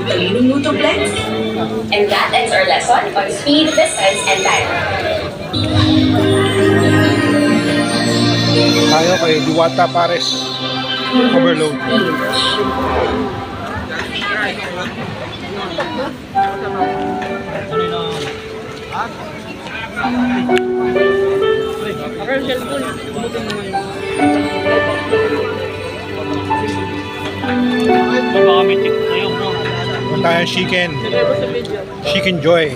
talinong Nutoplex. And that ends our lesson on speed, distance, and time. Tayo kay Diwata Pares Overload. Punta tayo Chicken Joy.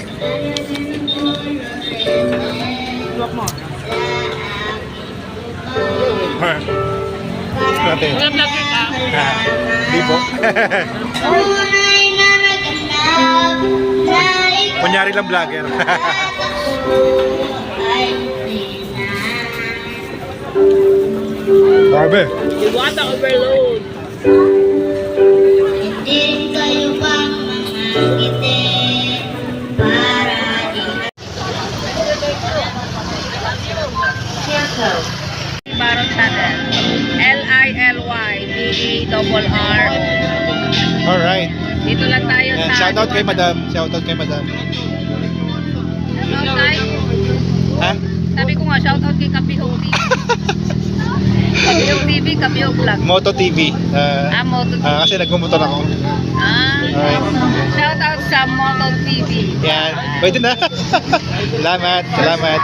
Natin. Di po. Kunyari lang vlogger. Grabe. Diwata Overload. Hindi kayo bang mga ngiti para Barong Channel. LILYDARR. Alright. Dito lang tayo Yan, sa... shoutout kay Madam. Shoutout kay Madam. Shoutout tayo. Ha? Sabi ko nga, shoutout kay Kapihong TV. Kapihong TV, Kapihong Vlog. Moto TV. Moto TV. Kasi nagmumotor ako. Alright. Shoutout sa Moto TV. Yan. Pwede na. Salamat. Salamat.